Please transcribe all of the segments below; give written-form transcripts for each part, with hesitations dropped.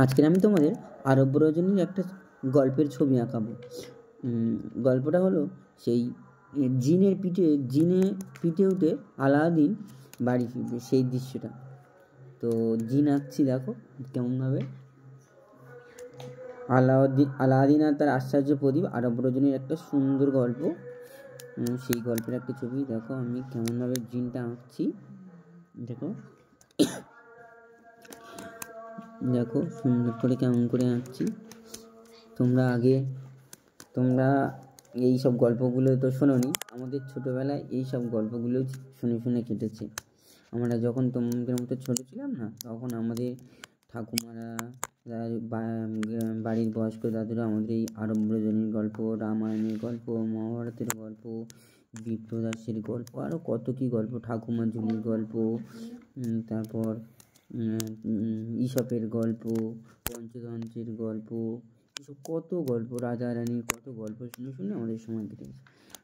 আজকের আমি তোমাদের আরব রজনীর একটা গল্পের ছবি আঁকাবো। গল্পটা হলো সেই জিনে পিঠে উঠে আলাদিন বাড়ি ফিরবে সেই দৃশ্যটা। তো জিন আঁকছি, দেখো কেমনভাবে। আলাদিন আর তার আশ্চর্য প্রদীপ আরব রজনীর একটা সুন্দর গল্প, সেই গল্পের একটা ছবি। দেখো আমি কেমনভাবে জিনটা আঁকছি, দেখো দেখো সুন্দর করে কেমন করে আঁকছি। তোমরা এই সব গল্পগুলো তো শোনোনি, আমাদের ছোটোবেলায় এই সব গল্পগুলো শুনে শুনে কেটেছে। আমরা যখন তোমাদের মতো ছোটো ছিলাম না, তখন আমাদের ঠাকুমারা, বাড়ির বয়স্ক দাদুরা আমাদের এই আরব রজনীর গল্প, রামায়ণের গল্প, মহাভারতের গল্প, বিপ্রদাসের গল্প, আরও কত কী গল্প, ঠাকুমা ঝুলির গল্প, তারপর ঈশপের গল্প, পঞ্চতন্ত্রের গল্প, এসব কত গল্প, রাজা রানীর কত গল্প শুনে শুনে আমাদের সময় কেটে গেছে।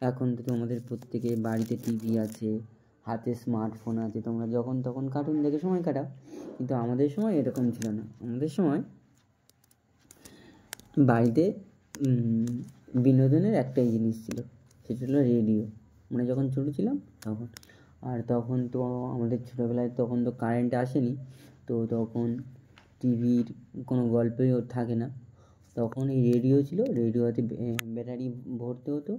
এখন তো তোমাদের প্রত্যেকের বাড়িতে টিভি আছে, হাতে স্মার্টফোন আছে, তোমরা যখন তখন কার্টুন দেখে সময় কাটাও। কিন্তু আমাদের সময় এরকম ছিল না। আমাদের সময় বাড়িতে বিনোদনের একটাই জিনিস ছিল, সেটা হলো রেডিও। আমরা যখন ছোটো ছিলাম তখন, আর তখন তো আমাদের ছোটোবেলায় তখন তো কারেন্ট আসেনি, তো তখন টিভির কোনো গল্পই থাকে না। তখন এই রেডিও ছিল, রেডিওতে ব্যাটারি ভরতে হতো,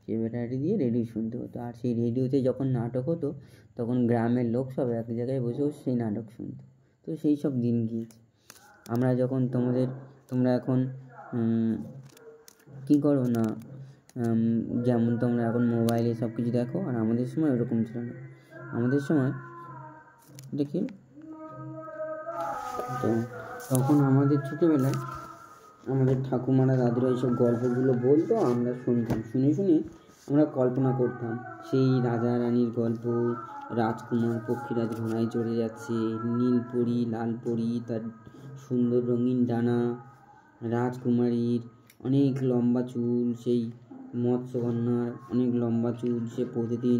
সেই ব্যাটারি দিয়ে রেডিও শুনতে হতো। আর সেই রেডিওতে যখন নাটক হতো, তখন গ্রামের লোক সব এক জায়গায় বসে সেই নাটক শুনতো। তো সেই সব দিন গিয়েছে। আমরা যখন তোমরা এখন কী করো না, যেমন তোমরা এখন মোবাইলে সব কিছু দেখো, আর আমাদের সময় ওরকম ছিল না। আমাদের সময় দেখি তো তখন আমাদের ছোটোবেলায় আমাদের ঠাকুমারা দাদুরা এইসব গল্পগুলো বলতো, আমরা শুনতাম, শুনে শুনে আমরা কল্পনা করতাম সেই রাজা রানীর গল্প, রাজকুমার পক্ষীরাজ ঘোড়ায় চড়ে যাচ্ছে, নীলপরি লালপরি তার সুন্দর রঙিন ডানা, রাজকুমারীর অনেক লম্বা চুল, সেই মৎস্যকন্যার অনেক লম্বা চুল, সে প্রতিদিন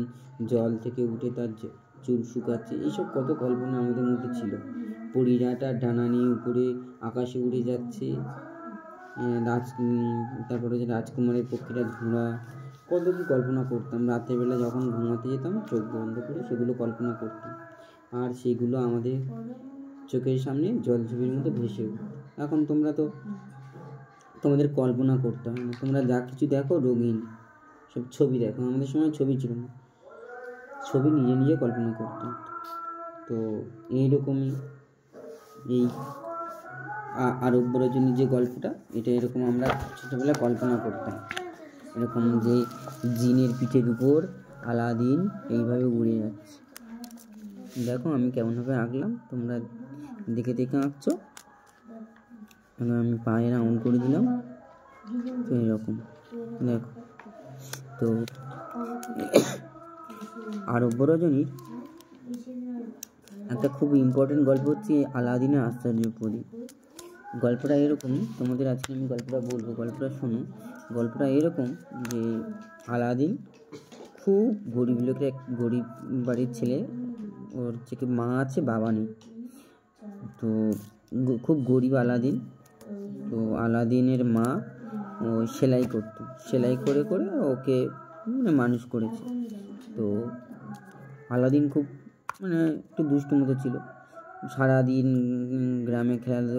জল থেকে উঠে তার চুল শুকাচ্ছে। এইসব কত কল্পনা আমাদের মধ্যে ছিল। পরীরা তার ডানা নিয়ে উপরে আকাশে উড়ে যাচ্ছে, তারপরে যে রাজকুমারের পক্ষীরাজ ঘোড়া, কত কী কল্পনা করতাম। রাত্রেবেলা যখন ঘুমাতে যেতাম, চোখ বন্ধ করে সেগুলো কল্পনা করতাম, আর সেগুলো আমাদের চোখের সামনে জলছবির মতো ভেসে উঠত। এখন তোমরা তো তোমাদের কল্পনা করতে হয় না, তোমরা যা কিছু দেখো রঙিন সব ছবি দেখো। আমাদের সময় ছবি ছিল না, ছবি নিজে নিজে কল্পনা করতে হতো। তো এইরকমই এই আরব রজনীর যে গল্পটা, এটা এরকম আমরা ছোটোবেলায় কল্পনা করতাম, এরকম যে জিনের পিঠের উপর আলাদিন এইভাবে উড়ে যাচ্ছে। দেখো আমি কেমনভাবে আঁকলাম, তোমরা দেখে দেখে আঁকছো। আমি পায়ে রাউন্ড করে দিলাম, তো এরকম দেখো। তো আরব রজনীর একটা খুব ইম্পর্টেন্ট গল্প হচ্ছে আলাদিনের আশ্চর্য প্রদীপ। গল্পটা এরকম, তোমাদের আজকে আমি গল্পটা বলবো, গল্পটা শোনো। গল্পটা এরকম যে আলাদিন খুব গরিব লোকের, গরিব বাড়ির ছেলে, ওর থেকে মা আছে বাবা নেই, তো খুব গরিব আলাদিন। তো আলাদিনের মা ও সেলাই করতো, সেলাই করে করে ওকে মানুষ করেছে। তো আলাদিন খুব একটু দুষ্টু মতো ছিল, সারাদিন গ্রামে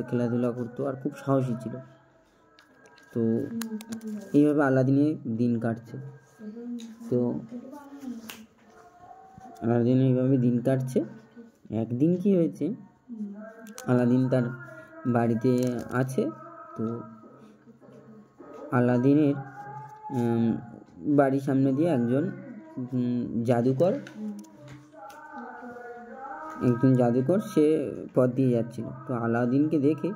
খেলাধুলা করতো, আর খুব সাহসী ছিল। তো এইভাবে আলাদিনের দিন কাটছে। তো আলাদিন এইভাবে দিন কাটছে। একদিন কি হয়েছে, আলাদিন তার বাড়িতে আছে, তো আলাদিনের বাড়ির সামনে দিয়ে একজন জাদুকর সে পথ দিয়ে যাচ্ছিল। তো আলাদিনকে দেখে,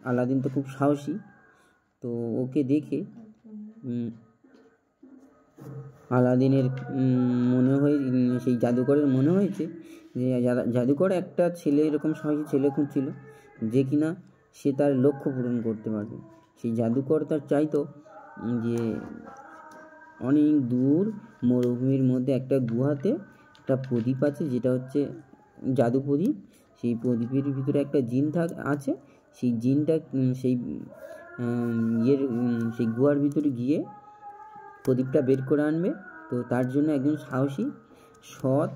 আলাদিন তো খুব সাহসী, তো ওকে দেখে আলাদিনের সেই জাদুকরের মনে হয়েছে যে জাদুকর একটা ছেলে, এরকম সাহসী ছেলে খুঁজছিল যে কিনা সে তার লক্ষ্য পূরণ করতে পারবে। সেই জাদুকর তার চাইতো যে অনেক দূর মরুভূমির মধ্যে একটা গুহাতে একটা প্রদীপ আছে, যেটা হচ্ছে জাদু প্রদীপ। সেই প্রদীপের ভিতরে একটা জিন আছে, সেই জিনটা সেই সেই গুহার ভিতরে গিয়ে প্রদীপটা বের করে আনবে। তো তার জন্য একজন সাহসী সৎ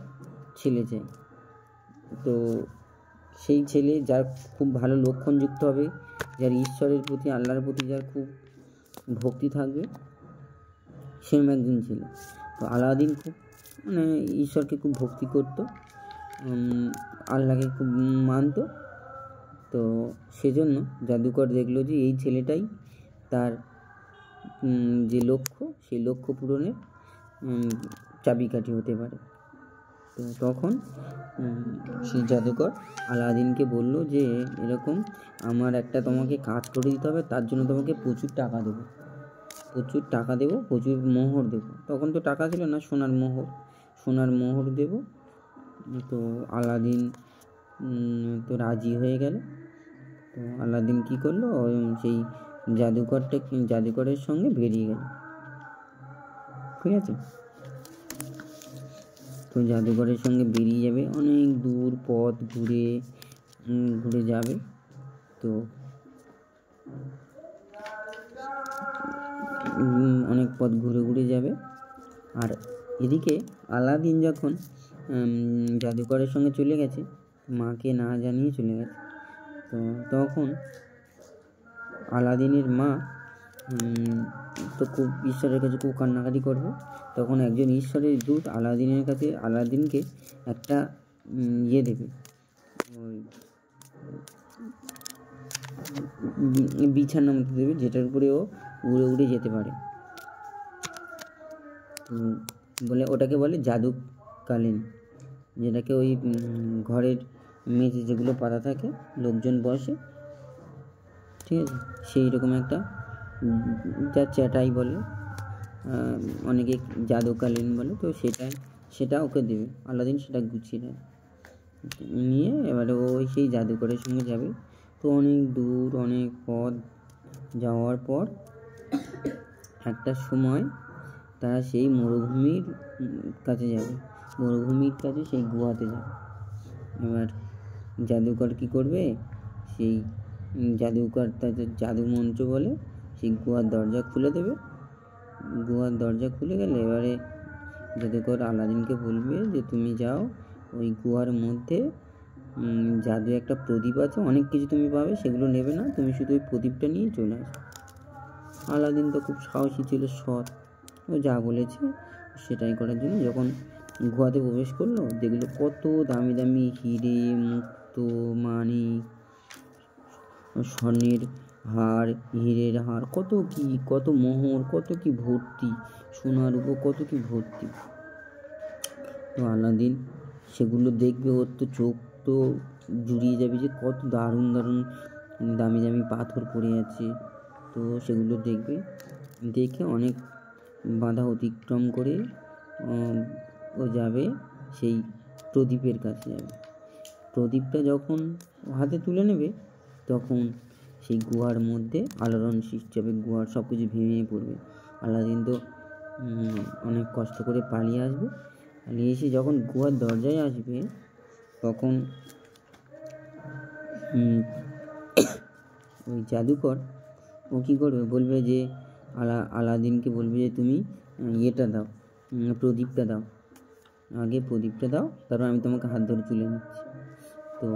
ছেলে চাই। তো সেই ছেলে যার খুব ভালো লক্ষণযুক্ত হবে, যার ঈশ্বরের প্রতি আল্লাহর প্রতি যার খুব ভক্তি থাকবে, সেরকম একজন ছেলে। তো আলাদিন খুব ঈশ্বরকে খুব ভক্তি করতো, আল্লাহকে খুব মানতো। তো সেজন্য জাদুকর দেখলো যে এই ছেলেটাই তার যে লক্ষ্য, সেই লক্ষ্য পূরণের চাবিকাঠি হতে পারে। তো তখন সেই জাদুকর আলাদিনকে বলল যে এরকম আমার একটা তোমাকে কাজ করে দিতে হবে, তার জন্য তোমাকে প্রচুর টাকা দেবো, প্রচুর মোহর দেবো। তখন তো টাকা ছিল না, সোনার মোহর দেব। তো আলাদিন তো রাজি হয়ে গেল। তো আলাদিন কী করলো, সেই জাদুকরের সঙ্গে বেরিয়ে গেল। ঠিক আছে, তো জাদুকরের সঙ্গে বেরিয়ে যাবে, অনেক দূর পথ ঘুরে যাবে। তো অনেক পথ ঘুরে যাবে। আর এদিকে আলাদিন যখন জাদুকরের সঙ্গে চলে গেছে, মাকে না জানিয়ে চলে গেছে। তো তখন আলাদিনের মা তো খুব ঈশ্বরের কাছে খুব কান্নাকাটি করবে। তখন একজন ঈশ্বরের দূত আলাদিনকে একটা দেবে, বিছানার মতো দেবে, যেটার উপরে ও উড়ে যেতে পারে। বলে ওটাকে বলে জাদুকালীন, যেটাকে ওই ঘরের মেঝে যেগুলো পাতা থাকে, লোকজন বসে, ঠিক আছে, সেই রকম একটা যা চ্যাটাই বলে, অনেকে জাদুকালীন বলে। তো সেটা ওকে দেবে। আলাদিন সেটা গুছিয়ে নেয়, নিয়ে এবারে ওই সেই জাদুকরের সঙ্গে যাবে। তো অনেক দূর অনেক পথ যাওয়ার পর একটা সময় তারা সেই মরুভূমির কাছে যাবে, সেই গুহাতে যাবে। এবার জাদুকর কী করবে, সেই জাদুকর তাদের জাদু মন্ত্র বলে সেই গুহার দরজা খুলে দেবে। গুহার দরজা খুলে গেলে এবারে জাদুকর আলাদিনকে বলবে যে তুমি যাও, ওই গুহার মধ্যে জাদু একটা প্রদীপ আছে, অনেক কিছু তুমি পাবে, সেগুলো নেবে না, তুমি শুধু ওই প্রদীপটা নিয়ে চলে আসো। আলাদিন তো খুব সাহসী ছিল, সৎ, ও যা বলেছে সেটাই করার জন্য যখন গুহাতে প্রবেশ করলো, দেখলো কত দামি দামি হিরে, মুক্তো, মানিক, স্বর্ণের হার, হীরের হার, কত মোহর, কত কি ভর্তি, সোনার উপর কত কি ভর্তি। তো আলাদিন সেগুলো দেখবে, ওর তো চোখ তো জুড়িয়ে যাবে যে কত দারুণ দামি দামি পাথর পড়ে আছে। তো সেগুলো দেখে অনেক বাধা অতিক্রম করে ও যাবে সেই প্রদীপের কাছে যাবে। প্রদীপটা যখন হাতে তুলে নেবে, তখন সেই গুহার মধ্যে আলোড়ন সৃষ্টি হবে, গুহার সব কিছু ভেঙে পড়বে। আলাদিন তো অনেক কষ্ট করে পালিয়ে এসে যখন গুহার দরজায় আসবে, তখন ওই জাদুকর ও কী করবে, বলবে যে আলাদিনকে বলবে যে তুমি দাও, প্রদীপটা দাও, আগে প্রদীপটা দাও, তারপর আমি তোমাকে হাত ধরে তুলে নিচ্ছি। তো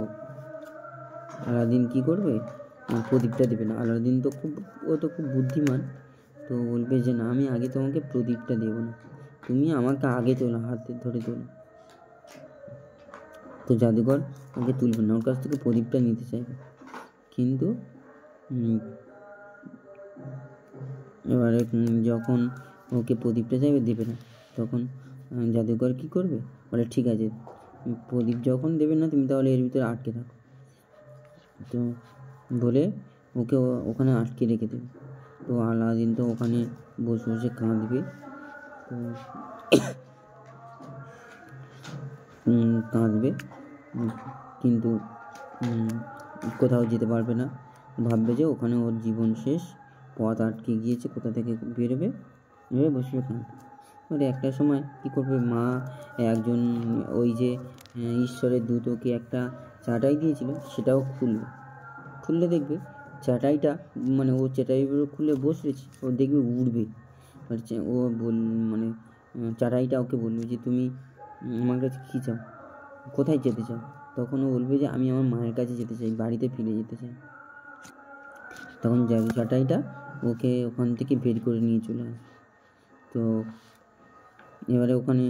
আলাদিন কী করবে, প্রদীপটা দেবে না। আলাদিন তো খুব বুদ্ধিমান, তো বলবে যে না, আমি আগে তোমাকে প্রদীপটা দেবো না, তুমি আমাকে আগে তোলো, হাতে ধরে তোলো। তো জাদুকর ওকে তুলবে না, ওর কাছ থেকে প্রদীপটা নিতে চাইবে, কিন্তু এবারে যখন ওকে প্রদীপটা চাইবে, দেবে না। তখন জাদুকর কী করবে, বলে ঠিক আছে, প্রদীপ যখন দেবে না, তুমি তাহলে এর ভিতরে আটকে থাকো। তো বলে ওকে ওখানে আটকে রেখে দেবে। তো আলাদিন তো ওখানে বসে কাঁদবে। তো কিন্তু কোথাও যেতে পারবে না, ভাববে যে ওখানে ওর জীবন শেষ, পথ আটকে গিয়েছে, কোথা থেকে বেরোবে, বসবে কাঁদবে। এবারে একটা সময় কী করবে, মা একজন ওই যে ঈশ্বরের দূত ওকে একটা চাটাই দিয়েছিল, সেটাও খুলবে। খুললে দেখবে চাটাইটা মানে ও চাটাইগুলো খুলে বসেছে, ও দেখবে উড়বে। ও মানে চাটাইটা ওকে বলবে যে তুমি আমার কাছে কী চাও, কোথায় যেতে চাও? তখন ও বলবে যে আমি আমার মায়ের কাছে যেতে চাই, বাড়িতে ফিরে যেতে চাই। তখন জাদু চাটাইটা ওকে ওখান থেকে বের করে নিয়ে চলে আসে। তো এবারে ওখানে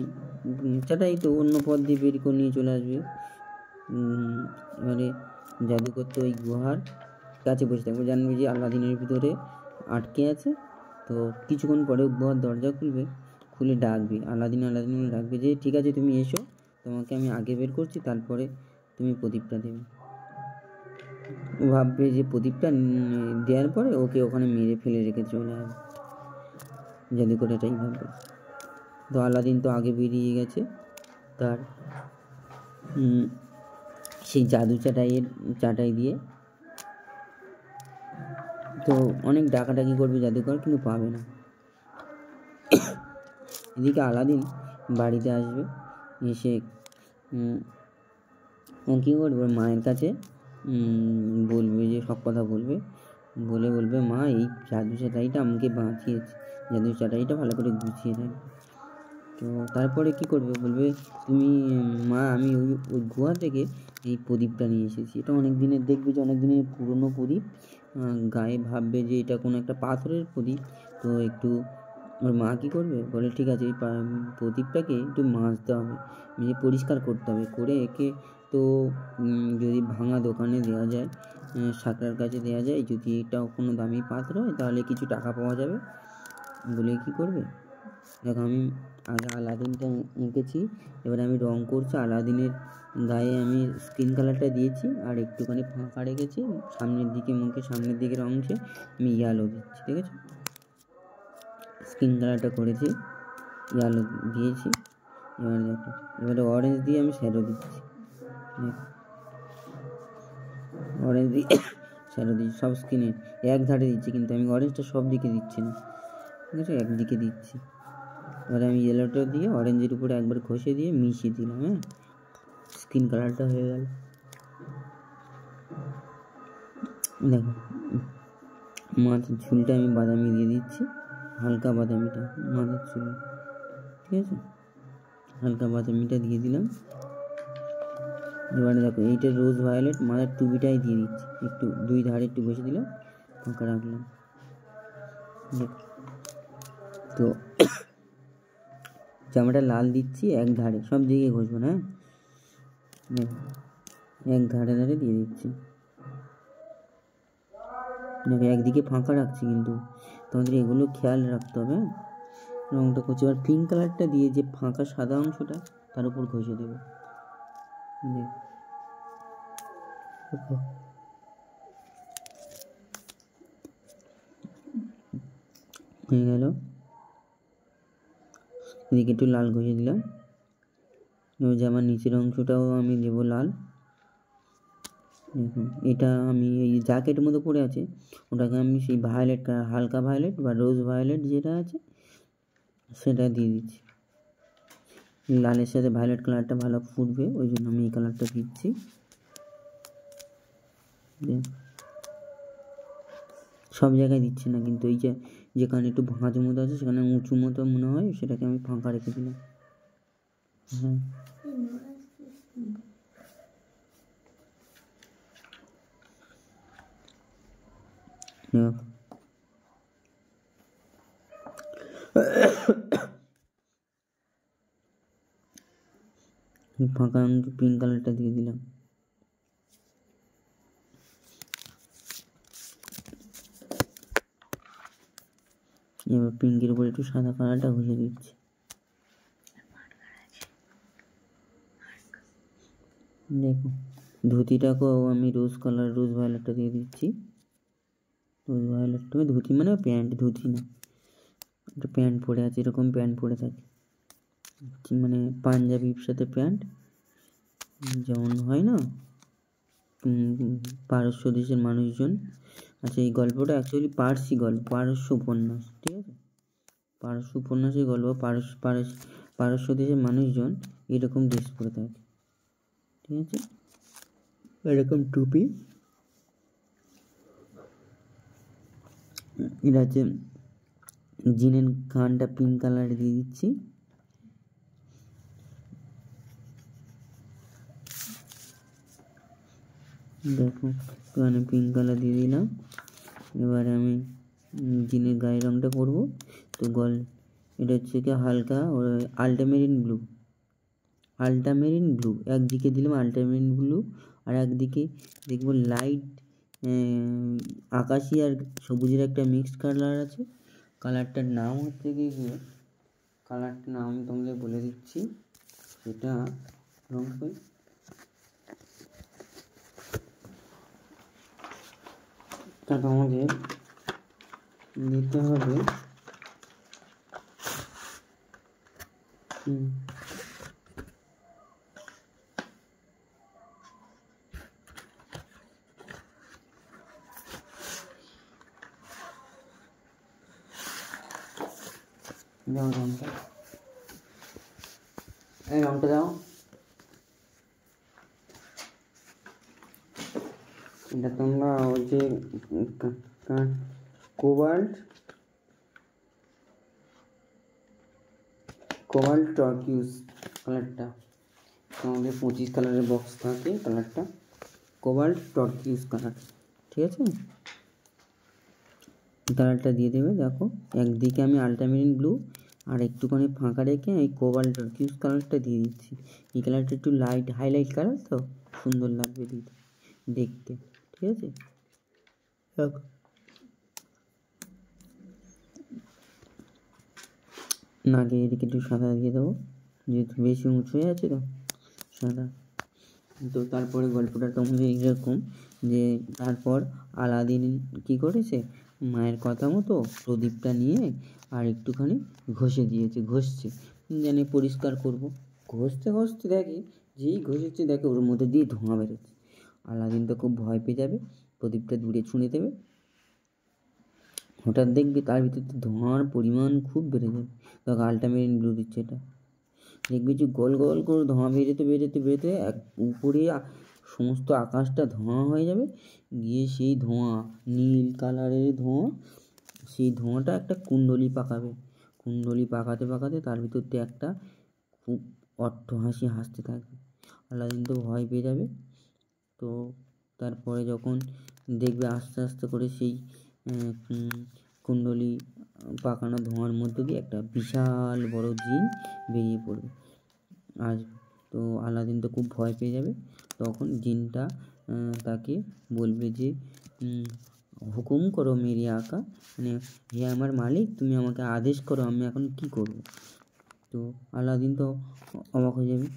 চাটাই তো অন্য পথ দিয়ে বের করে নিয়ে চলে আসবে। এবারে জাদুকর তো ওই গুহার কাছে বসে থাকবে, জানবে যে আলাদিনের ভিতরে আটকে আছে। তো কিছুক্ষণ পরে গুহার দরজা খুলে ডাকবে আলাদিন ডাকবে যে ঠিক আছে তুমি এসো, তোমাকে আমি আগে বের করছি, তারপরে তুমি প্রদীপটা দেবে। ও ভাববে যে প্রদীপটা দেওয়ার পরে ওকে ওখানে মেরে ফেলে রেখে চলে আসবে, জাদুকর এটাই ভাববে। তো আলাদিন তো আগে বেরিয়ে গেছে তার সেই জাদু চাটাই দিয়ে। তো অনেক ডাকাডাকি করবে জাদুকর, কিন্তু পাবে না। এদিকে আলাদিন বাড়িতে আসবে, এসে ও কী করবে মায়ের কাছে বলবে, যে সব কথা বলবে, বলবে মা এই জাদু চাটাইটা আমাকে বাঁচিয়েছে, জাদু চাটাইটা ভালো করে গুছিয়ে দেয়। তো তারপরে কী করবে বলবে তুমি মা আমি ওই গুহা থেকে এই প্রদীপটা নিয়ে এসেছি, এটা অনেক দিনের, দেখবে যে অনেক দিনের পুরনো প্রদীপ, গায়ে ভাববে যে এটা কোনো একটা পাথরের প্রদীপ। তো একটু ওর মা কী করবে বলে ঠিক আছে এই প্রদীপটাকে একটু মাজতে হবে, পরিষ্কার করতে হবে, করে একে তো যদি ভাঙা দোকানে দেওয়া যায়, সাঁকড়ার কাছে দেওয়া যায়, যদি এটাও কোনো দামি পাত্র হয় তাহলে কিছু টাকা পাওয়া যাবে বলে কী করবে। দেখো আমি আগে আলাদিনটা এঁকেছি, এবার আমি রঙ করছি। আলাদিনের গায়ে আমি স্কিন কালারটা দিয়েছি আর একটুখানি ফাঁকা রেখেছি, সামনের দিকে মুখে সামনের দিকের অংশে আমি ইয়ালো দিচ্ছি, ঠিক আছে? স্কিন কালারটা করেছি, ইয়ালো দিয়েছি। এবার দেখো এবারে অরেঞ্জ দিয়ে আমি শ্যাডো দিচ্ছি, অরেঞ্জ দিয়ে শ্যাডো দিচ্ছি সব স্কিনে এক ধারে দিচ্ছি, কিন্তু আমি অরেঞ্জটা সব দিকে দিচ্ছি না, ঠিক আছে, একদিকে দিচ্ছি। এবারে আমি ইয়েলোটা দিয়ে অরেঞ্জের উপরে একবার ঘষে দিয়ে মিশিয়ে দিলাম, হ্যাঁ, স্কিন কালারটা হয়ে গেল। দেখো মাথার চুলটা আমি বাদামি দিয়ে দিচ্ছি, হালকা বাদামিটা মাথার চুল, ঠিক আছে, হালকা বাদামিটা দিয়ে দিলাম। এবারে দেখো এইটা রোজ ভায়োলেট, মাথার টুপিটাই দিয়ে দিচ্ছি, একটু দুই ধারে একটু ঘষে দিলাম, ফাঁকা রাখলাম। তো জামাটা লাল দিচ্ছি এক ধারে, সব দিকে ঘষবো না, দেখো এক ধারে ধারে দিয়ে দিচ্ছি। দেখো একদিকে ফাঁকা রাখছি, কিন্তু তোমাদের এগুলো খেয়াল রাখতে হবে। রঙটা করছি, এবার পিঙ্ক কালারটা দিয়ে যে ফাঁকা সাদা অংশটা তার উপর ঘষে দেবো। দেখো হয়ে গেল। এদিকে একটু লাল ঘষে দিলাম, এবার যে আমার নিচের অংশটাও আমি দেবো লাল। দেখুন এটা আমি এই জ্যাকেটের মতো পরে আছে, ওটাকে আমি সেই ভায়োলেট কালার, হালকা ভায়োলেট বা রোজ ভায়োলেট যেটা আছে সেটা দিয়ে দিচ্ছি। লালের সাথে ভায়োলেট কালারটা ভালো ফুটবে, ওই জন্য আমি এই কালারটা দিচ্ছি। সব জায়গায় দিচ্ছি না, কিন্তু এই যে যেখানে একটু ভাঁজ মতো আছে, সেখানে উঁচু মতো মনে হয়, সেটাকে আমি ফাঁকা রেখে দিলাম। হ্যাঁ ফাঁকা পিঙ্ক কালারটা দিয়ে দিলাম। এবার পিঙ্কের উপর একটু সাদা কালারটা ঘষে দিচ্ছি। দেখো ধুতিটাকেও আমি রোজ কালার, রোজ ভায়োলেটটা দিয়ে দিচ্ছি। রোজ ভায়োলেটটা ধুতি মানে প্যান্ট, ধুতি না, একটা প্যান্ট পরে আছে, এরকম প্যান্ট পরে থাকে, মানে পাঞ্জাবির সাথে প্যান্ট যেমন হয় না, পারস্য দেশের মানুষজন। আচ্ছা এই গল্পটা অ্যাকচুয়ালি পারসি গল্প, পারস্য উপন্যাস, ঠিক আছে, পারস্য উপন্যাসের গল্প। পারস্য দেশের মানুষজন এরকম ড্রেস পরে থাকে, ঠিক আছে, এরকম টুপি, এটা হচ্ছে জিনের কানটা পিঙ্ক কালার দিয়ে দিচ্ছি। দেখো এখানে পিঙ্ক কালার দিয়ে দিলাম। এবারে আমি জিনের গায়ের রঙটা করবো। তো এটা হচ্ছে কি হালকা আল্টামেরিন ব্লু একদিকে দিলাম আল্টামেরিন ব্লু, আর একদিকে দেখবো লাইট আকাশি আর সবুজের একটা মিক্সড কালার আছে। কালারটার নাম হচ্ছে কি, কালারটার নাম আমি তোমাদের বলে দিচ্ছি। সেটা রং আমাদের নিতে হবে দাও রংটা, এই রংটা দাও। এটা তোমরা ওই যে কোবাল্ট টার্কিউস কালারটা, আমাদের 25 কালারের বক্স থাকে কালারটা, কোবাল্ট টার্কিউস কালার, ঠিক আছে। কালারটা দিয়ে দেবে। দেখো একদিকে আমি আল্টামেরিন ব্লু আর একটুখানি ফাঁকা রেখে এই কোবাল্ট টার্কিউস কালারটা দিয়ে দিচ্ছি। এই কালারটা একটু লাইট হাইলাইট কালার, তো সুন্দর লাগবে দেখতে, ঠিক আছে। দেখো নাকে এদিকে একটু সাদা দিয়ে দেবো, যেহেতু বেশি উঁচু হয়ে আছে তো সাদা। তো তারপরে গল্পটা তোমাদের এইরকম যে তারপর আলাদিন কী করেছে, মায়ের কথা মতো প্রদীপটা নিয়ে আর একটুখানি ঘষছে যেন পরিষ্কার করবো। ঘষতে দেখে, যেই ঘষেছে দেখে ওর মধ্যে দিয়ে ধোঁয়া বেরোচ্ছে। আলাদিন তো খুব ভয় পেয়ে যাবে, প্রদীপটা দূরে ছুঁড়ে দেবে। হঠাৎ দেখবি তার ভিতর ধোঁয়ার পরিমাণ খুব বেড়ে যাবে। তখন আল্টামেরিন ব্লু দিচ্ছে, এটা দেখবি যে গোল গোল করে ধোঁয়া বেরোতে এক উপরে সমস্ত আকাশটা ধোঁয়া হয়ে যাবে। গিয়ে সেই ধোঁয়া নীল কালারের ধোঁয়া, সেই ধোঁয়াটা একটা কুণ্ডলি পাকাতে তার ভিতর দিয়ে একটা খুব হাসি হাসতে থাকবে। আলাদিন তো ভয় পেয়ে যাবে। তো তারপরে যখন দেখবে আস্তে আস্তে করে সেই কুণ্ডলি পাকানো ধোঁয়ার মধ্যে দিয়ে একটা বিশাল বড় জিন বেরিয়ে পড়বে। আর তো আলাদিন তো খুব ভয় পেয়ে যাবে। তখন জিনটা তাকে বলবে যে হুকুম করো মেরি আকা, মানে হে আমার মালিক, তুমি আমাকে আদেশ করো, আমি এখন কি করব। তো আলাদিন তো অবাক হয়ে যাবে,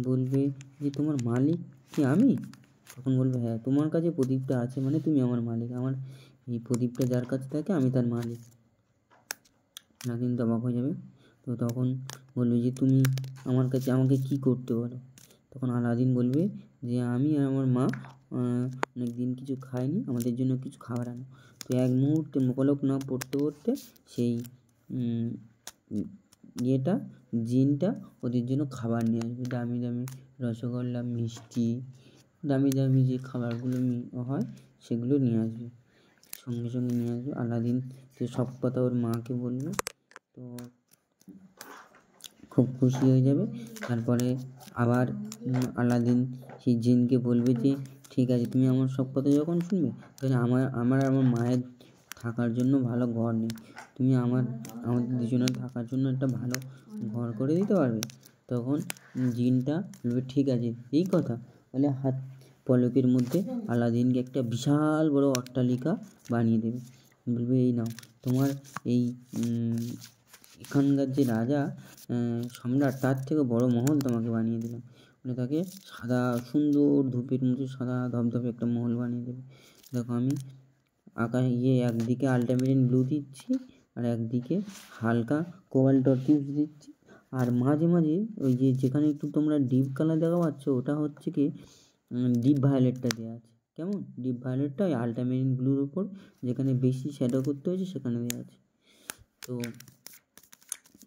বলবে যে তোমার মালিক কি আমি? তখন বলবে হ্যাঁ, তোমার কাছে প্রদীপটা আছে মানে তুমি আমার মালিক, আমার এই প্রদীপটা যার কাছে থাকে আমি তার মালিক। আলাদিন তো অবাক হয়ে যাবে। তো তখন বলবে যে তুমি আমার কাছে আমাকে কি করতে বলো। তখন আলাদিন বলবে যে আমি আর আমার মা অনেক দিন কিছু খাইনি, আমাদের জন্য কিছু খাবার আনো। তো এক মুহূর্তে মোকালক না পড়তে সেই জিনটা ওদের জন্য খাবার নিয়ে আসবে। দামি রসগোল্লা, মিষ্টি, দামি যে খাবারগুলো হয় সেগুলো নিয়ে আসবে, সঙ্গে নিয়ে আসবে। আলাদিন তো সব কথা ওর মাকে বলবে, তো খুব খুশি হয়ে যাবে। তারপরে আবার আলাদিন সেই জিনকে বলবে যে ঠিক আছে, তুমি আমার সব কথা যখন শুনবে, তাহলে আমার মায়ের থাকার জন্য ভালো ঘর নেই, তুমি আমাদের দুজনের থাকার জন্য একটা ভালো ঘর করে দিতে পারবে। তখন জিনটা বলবে ঠিক আছে, এই কথা বলে হাত পলকের মধ্যে আলাদিনকে একটা বিশাল বড় অট্টালিকা বানিয়ে দেবে। বলবে এই নাও তোমার এই এখানকার যে রাজা সম্রাট, তার থেকে বড় মহল তোমাকে বানিয়ে দিলাম। মানে তাকে সাদা সুন্দর ধূপের মতো সাদা ধবধবে একটা মহল বানিয়ে দেবে। দেখো আমি একদিকে আল্টামেরিন ব্লু দিচ্ছি আর একদিকে হালকা কোবাল্ট টার্কিউস দিচ্ছি, আর মাঝে ওই যেখানে একটু তোমরা ডিপ কালার দেখা পাচ্ছ, ওটা হচ্ছে কি ডিপ ভায়োলেটটা দেওয়া আছে। কেমন ডিপ ভায়োলেটটা ওই আল্টামেরিন ব্লুর ওপর যেখানে বেশি শ্যাডো করতে হয়েছে সেখানে দেওয়া আছে। তো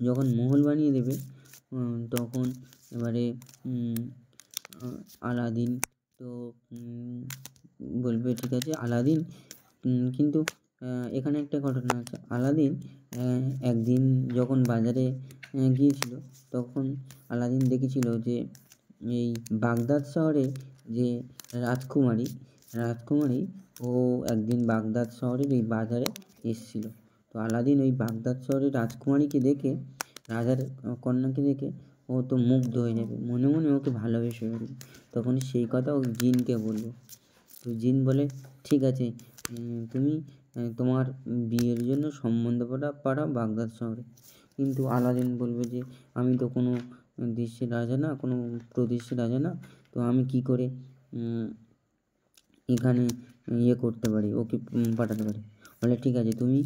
যখন মহল বানিয়ে দেবে তখন এবারে আলাদিন তো বলবে ঠিক আছে আলাদিন, কিন্তু এখানে একটা ঘটনা আছে। আলাদিন একদিন যখন বাজারে গিয়েছিল, তখন আলাদিন দেখেছিল যে এই বাগদাদ শহরে যে রাজকুমারী ও একদিন বাগদাদ শহরের এই বাজারে এসেছিল। তো আলাদিন ওই বাগদাদ শহরের রাজকুমারীকে দেখে, রাজার কন্যাকে দেখে ও তো মুগ্ধ হয়ে যাবে, মনে মনে ওকে ভালোবেসে ফেলবে। তখন সেই কথা ও জিনকে বলবে। তো জিন বলে, ঠিক আছে, তুমি তোমার বিয়ের জন্য সম্বন্ধ পাঠাও বাগদাদ শহরে। কিন্তু আলাদিন বলবে যে আমি তো কোনো দেশের রাজা না, কোনো প্রদেশের রাজা না, তো আমি কি করে এখানে করতে পারি, ওকে পাঠাতে পারি। বলে ঠিক আছে, তুমি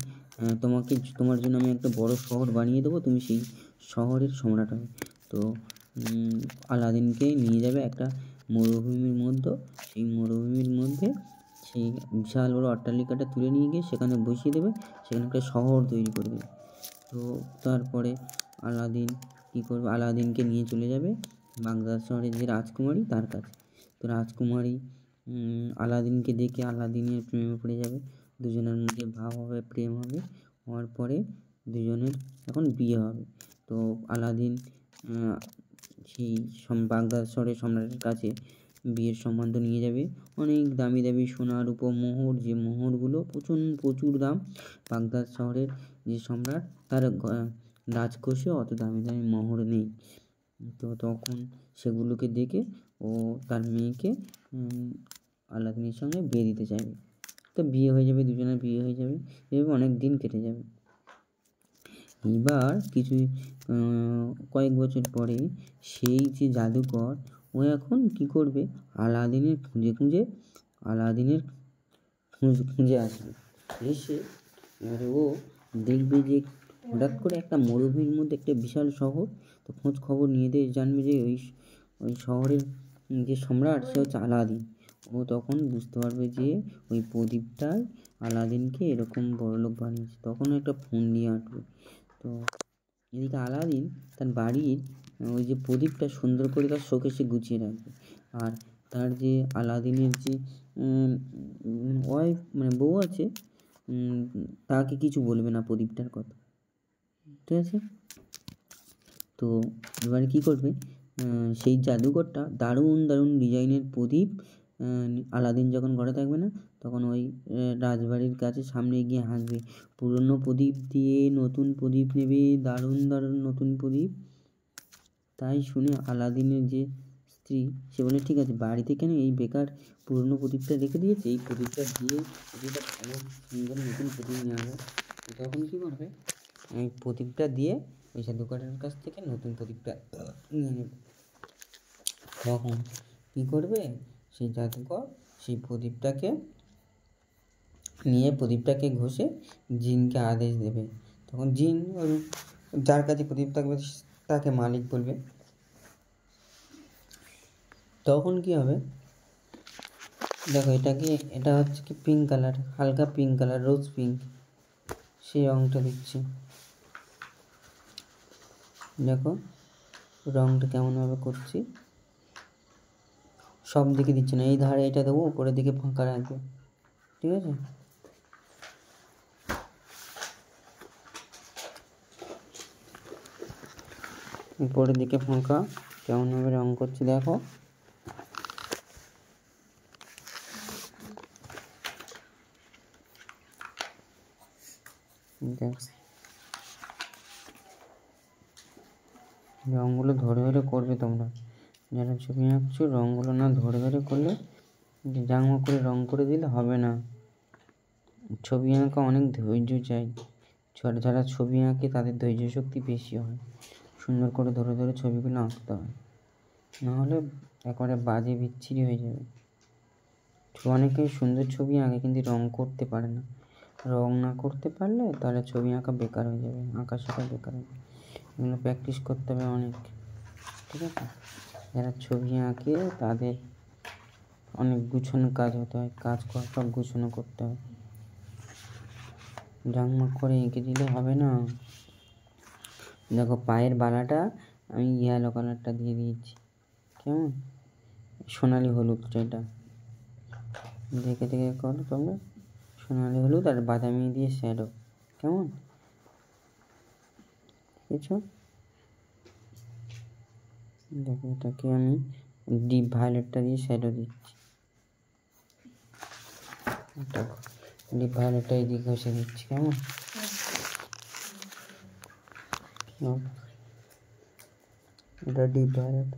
তোমার জন্য আমি একটা বড় শহর বানিয়ে দেবো, তুমি সেই শহরের সম্রাট হবে। তো আলাদিনকে নিয়ে যাবে একটা মরুভূমির মধ্যে, সেই মরুভূমির মধ্যে সেই বিশাল বড় অট্টালিকাটা তুলে নিয়ে গিয়ে সেখানে বসিয়ে দেবে, সেখানে একটা শহর তৈরি করে দেবে। তো তারপরে আলাদিন কী করবে, আলাদিনকে নিয়ে চলে যাবে বাগদাদ শহরের যে রাজকুমারী তার কাছে। তো রাজকুমারী আলাদিনকে দেখে আলাদিনের প্রেমে পড়ে যাবে, দুজনের মধ্যে ভাব হবে, প্রেম হবে, হওয়ার পরে দুজনের এখন বিয়ে হবে। তো আলাদিন সেই বাগদাদ শহরের সম্রাটের কাছে বিয়ের সম্বন্ধ নিয়ে যাবে। অনেক দামি দামি সোনা রূপো মোহর, যে মোহরগুলো প্রচুর দাম। বাগদাদ শহরের যে সম্রাট তার রাজকোষে অত দামি দামি মোহর নেই। তো তখন সেগুলোকে দেখে ও তার মেয়েকে আলাদিনের সঙ্গে বিয়ে দিতে চাইবে। তো বিয়ে হয়ে যাবে, দুজনের বিয়ে হয়ে যাবে, এভাবে অনেক দিন কেটে যাবে। এবার কয়েক বছর পরে সেই যে জাদুকর, ও এখন কী করবে, আলাদিনের খুঁজে আসবে। এসে এবারে ও দেখবে যে হঠাৎ করে একটা মরুভূমির মধ্যে একটা বিশাল শহর। তো খোঁজ খবর নিয়ে জানবে যে ওই শহরের যে সম্রাট সে হচ্ছে আলাদিন। ও তখন বুঝতে পারবে যে ওই প্রদীপটাই আলাদিনকে এরকম বড়লোক বানিয়েছে। তখন একটা ফোন নিয়ে আসবে। তো এদিকে আলাদিন তার বাড়ির ওই যে প্রদীপটা সুন্দর করে তার শোকেসে গুছিয়ে রাখবে। আর তার যে আলাদিনের যে ওয়াইফ মানে বউ আছে, তাকে কিছু বলবে না প্রদীপটার কথা, ঠিক আছে? তো এবারে কী করবে, সেই জাদুঘরটা দারুণ ডিজাইনের প্রদীপ, আলাদিন যখন ঘরে থাকবে না, তখন ওই রাজবাড়ির কাছে সামনে গিয়ে হাঁকবে, পুরনো প্রদীপ দিয়ে নতুন প্রদীপ নেবে, দারুণ নতুন প্রদীপ। তাই শুনে আলাদিনের যে স্ত্রী, সে বলে ঠিক আছে, বাড়িতে কেন এই বেকার পুরনো প্রদীপটা রেখে দিয়েছে, এই প্রদীপটা দিয়ে ভালো সুন্দর নতুন প্রদীপ নেওয়া যায়। তখন কী করবে, এই প্রদীপটা দিয়ে ওই জাদুকরের কাছ থেকে নতুন প্রদীপটা নিয়ে নেবে। তখন কী করবে, সেই জাদুকর সেই প্রদীপটাকে নিয়ে প্রদীপটাকে ঘষে জিনকে আদেশ দেবে। তখন জিন যার কাছে প্রদীপ থাকবে তাকে মালিক বলবে। তখন কি হবে, দেখো এটা হচ্ছে কি পিঙ্ক কালার, হালকা পিঙ্ক কালার, রোজ পিঙ্ক, সেই রঙটা দিচ্ছি। দেখো রঙটা কেমনভাবে করছি, সব দিকে দিচ্ছি না, এই ধারে এটা দেবো, উপরের দিকে ফাঁকা রাখবো, ঠিক আছে? উপরের দিকে ফাঁকা, কেমনভাবে রঙ করছি দেখো। রঙগুলো ধরে করবে তোমরা, যারা ছবি আঁকছো রঙগুলো না ধরে করলে, জামা করে রঙ করে দিলে হবে না। ছবি আঁকা অনেক ধৈর্য চাই, যারা ছবি আঁকে তাদের ধৈর্য শক্তি বেশি হয়। সুন্দর করে ধরে ছবিগুলো আঁকতে হয়, নাহলে একেবারে বাজে বিচ্ছিরি হয়ে যাবে। অনেকেই সুন্দর ছবি আঁকে কিন্তু রঙ করতে পারে না। রঙ না করতে পারলে তাহলে ছবি আঁকা বেকার হয়ে যাবে, আঁকা শেখা বেকার হবে। এগুলো প্র্যাকটিস করতে হবে অনেক, ঠিক আছে? যারা ছবি আঁকে তাদের অনেক গুছানো কাজ হতে হয়, সব গুছানো করতে হয়। জাংমাক করে এঁকে দিলে হবে না। দেখো পায়ের বালাটা আমি ইয়েলো কালারটা দিয়ে দিয়েছি, কেমন সোনালি হলুদ, এটা দেখে করো তোমরা। সোনালি হলুদ আর বাদামি দিয়ে শ্যাডো, কেমন দেখেছো? দেখো এটাকে আমি ডিপ ভায়োলেটটা দিয়ে শ্যাডো দিচ্ছি, ডিপ ভায়োলেটটা এদিকে ঘষে দিচ্ছি, কেমন? এটা ডিপ ভায়োলেট।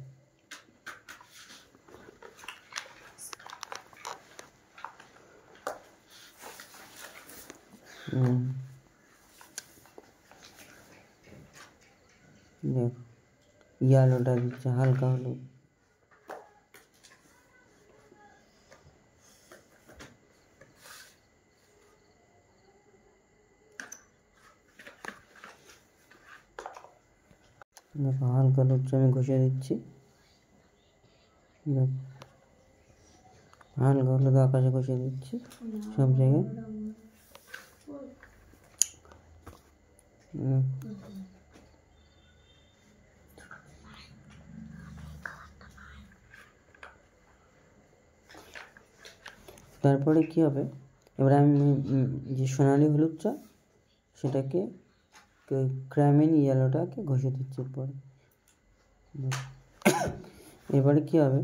দেখো ইয়ালোটা দিচ্ছে, হালকা হলুদ। দেখো হালকা হলুদটা আমি ঘষে দিচ্ছি, দেখো হালকা হলুদ আকাশে ঘষে দিচ্ছি সব জায়গায়। তারপরে কি হবে, এবার আমি যে সোনালি হলুদটা সেটাকে ক্রামেন ইয়েলোটাকে ঘষে দিচ্ছি পরে। এবারে কি হবে,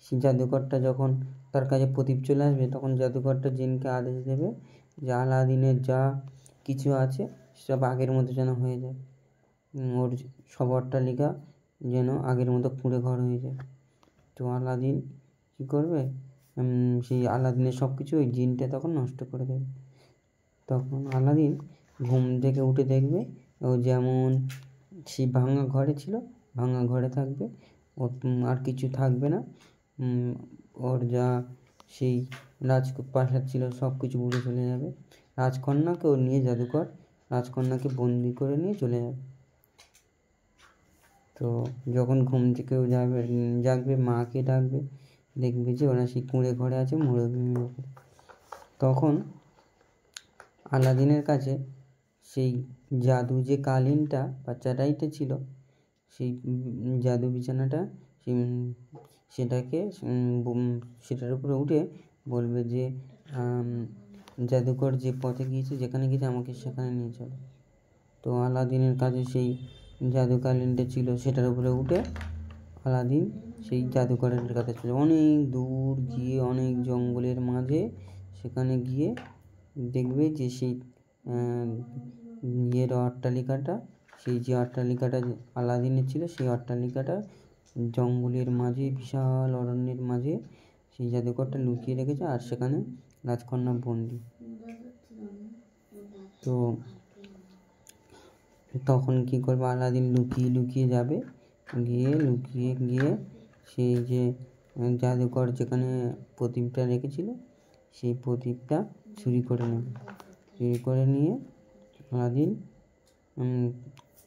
সেই জাদুকরটা যখন তার কাছে প্রদীপ চলে আসবে তখন জাদুকরটা জিনকে আদেশ দেবে যে আলাদিনের যা কিছু আছে সব আগের মতো যেন হয়ে যায়, ওর সব অট্টালিকা যেন আগের মতো কুঁড়ে ঘর হয়ে যায়। তো আলাদিন কী করবে, সেই আলাদিনের সব কিছু ওই জিনটা তখন নষ্ট করে দেবে। তখন আলাদিন ঘুম থেকে উঠে দেখবে ও যেমন সেই ভাঙা ঘরে ছিল ভাঙা ঘরে থাকবে, ওর আর কিছু থাকবে না, ওর যা সেই রাজপ্রাসাদ ছিল সব কিছু উড়ে চলে যাবে। রাজকন্যাকে ও নিয়ে জাদুকর রাজকন্যাকে বন্দি করে নিয়ে চলে যাবে। তো যখন ঘুম থেকেও জাগবে মাকে ডাকবে, দেখবে যে ওরা সেই কুঁড়ে ঘরে আছে মরুভূমির উপরে। তখন আলাদিনের কাছে সেই জাদু যে কালিনটা বা চাটাইটা ছিল, সেই জাদু বিছানাটা সেটার উপরে উঠে বলবে যে জাদুকর যে পথে গিয়েছে, যেখানে গিয়েছে আমাকে সেখানে নিয়ে চলো। তো আলাদিনের কাছে সেই জাদু কালিনটা ছিল, সেটার উপরে উঠে আলাদিন সেই জাদুকরের কাছে চলে অনেক দূর গিয়ে, অনেক জঙ্গলের মাঝে, সেখানে গিয়ে দেখবে যে সেই অট্টালিকাটা, সেই যে অট্টালিকাটা আলাদিনের ছিল সেই অট্টালিকাটা জঙ্গলের মাঝে, বিশাল অরণ্যের মাঝে সেই জাদুকরটা লুকিয়ে রেখেছে, আর সেখানে রাজকন্যা বন্দি। তো তখন কী করবে, আলাদিন লুকিয়ে লুকিয়ে যাবে, লুকিয়ে গিয়ে সেই যে জাদুকর যেখানে প্রদীপটা রেখেছিল সেই প্রদীপটা চুরি করে নেবে। চুরি করে নিয়ে আলাদিন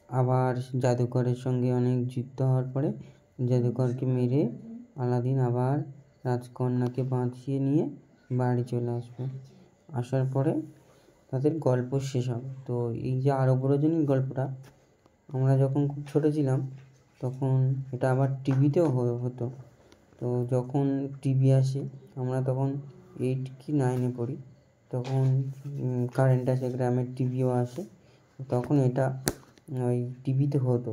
আবার জাদুকরের সঙ্গে অনেক যুদ্ধ হওয়ার পরে জাদুকরকে মেরে আলাদিন আবার রাজকন্যাকে বাঁচিয়ে নিয়ে বাড়ি চলে আসবে। আসার পরে তাদের গল্প শেষ হবে। তো এই যে আরব রজনীর গল্পটা, আমরা যখন খুব ছোটো ছিলাম তখন এটা আবার টিভিতেও হতো। তো যখন টিভি আসে, আমরা তখন 8 কি 9-এ পড়ি, তখন কারেন্ট আসে, গ্রামের টিভিও আসে, তখন এটা ওই টিভিতে হতো।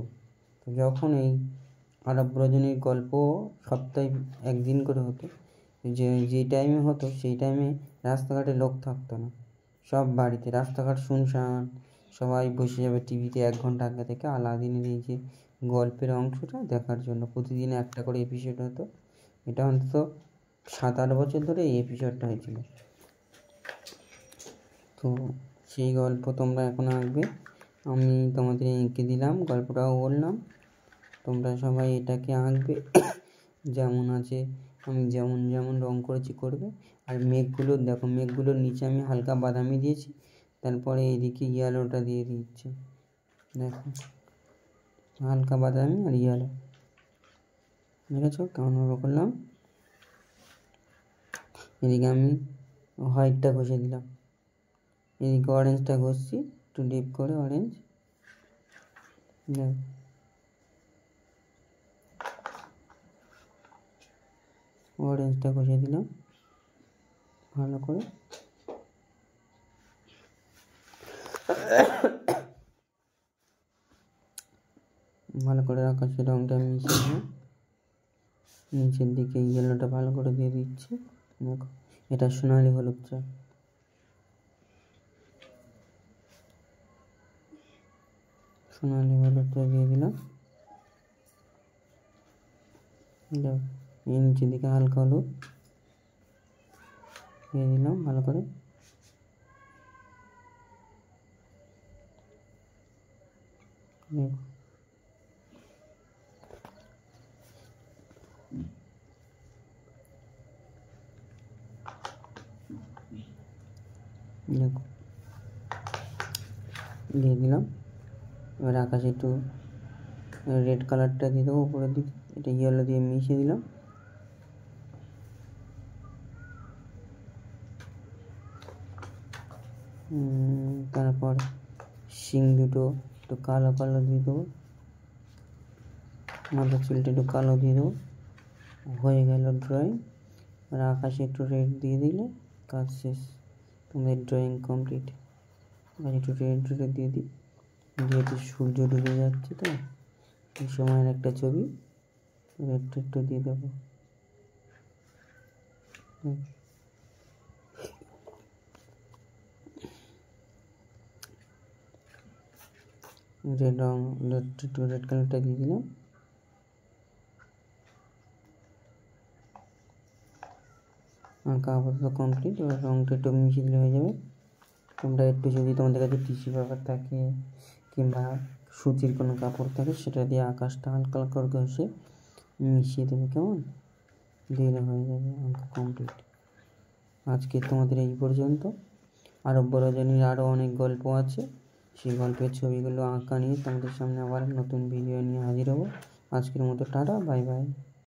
তো যখন এই আরব রজনীর গল্প সপ্তাহে একদিন করে হতো, যে টাইমে হতো সেই টাইমে রাস্তাঘাটে লোক থাকতো না, সব বাড়িতে, রাস্তাঘাট শুনশান, সবাই বসে যাবে টিভিতে 1 ঘন্টা আগে থেকে আলাদিনের এই যে গল্পের অংশটা দেখার জন্য। প্রতিদিন একটা করে এপিসোড হতো, এটা অন্তত 7-8 বছর ধরে এই এপিসোডটা হয়েছিল। তো সেই গল্প তোমরা এখন আঁকবে, আমি তোমাদের এঁকে দিলাম, গল্পটাও বললাম, তোমরা সবাই এটাকে আঁকবে যেমন আছে, আমি যেমন যেমন রং করেছি করবে। আর মেঘগুলো দেখো, মেঘগুলোর নিচে আমি হালকা বাদামি দিয়েছি, তারপরে এদিকে ইয়েলোটা দিয়ে দিচ্ছি, দেখো হালকা বাদামি আর ইয়েলো, দেখেছো কেমনভাবে করলাম। এদিকে আমি হোয়াইটটা ঘষে দিলাম, এদিকে অরেঞ্জটা ঘষছি একটু ডিপ করে, অরেঞ্জ, অরেঞ্জটা ঘষে দিলাম ভালো করে। ভালো করে আকাশের রঙটা মিশিয়ে নিয়ে নিচের দিকে ইয়েলোটা ভালো করে দিয়ে দিচ্ছি। দেখো এটা সোনালি হলুদ চা, সোনালি হলুদটা দিয়ে দিলাম। এই নিচের দিকে হালকা হলুদ দিয়ে দিলাম ভালো করে। দেখো দিয়ে দিলাম। এবার আকাশে একটু রেড কালারটা দিয়ে দেবো উপরের দিকে, এটা ইয়েলো দিয়ে মিশিয়ে দিলাম। তারপর শিং দুটো একটু কালো কালো দিয়ে দেবো, মাথার চুলটা একটু কালো দিয়ে দেবো। হয়ে গেল ড্রয়িং। আর আকাশে একটু রেড দিয়ে দিলে কাজ শেষ, তোমাদের ড্রয়িং কমপ্লিট। আর একটু রেড রেড দিয়ে দিই, যেহেতু সূর্য ডুবে যাচ্ছে তো এই সময়ের একটা ছবি, রেড একটু দিয়ে দেবো। রেড রং, একটু রেড কালারটা দিয়ে দিলাম। আঁকা আপাতত কমপ্লিট। এবার রংটা একটু মিশিয়ে দিলে হয়ে যাবে। তোমরা একটু যদি তোমাদের কাছে টিস্যু পেপার থাকে কিংবা সুতির কোনো কাপড় থাকে সেটা দিয়ে আকাশটা হালকা হালকা করে ঘষে মিশিয়ে দেবে, কেমন দিলে হয়ে যাবে আঁকা কমপ্লিট। আজকে তোমাদের এই পর্যন্ত। আরব্য রজনীর আরও অনেক গল্প আছে, সেই গল্পের ছবিগুলো আঁকা নিয়ে তোমাদের সামনে আবার নতুন ভিডিও নিয়ে হাজির হব। আজকের মতো টাটা, বাই বাই।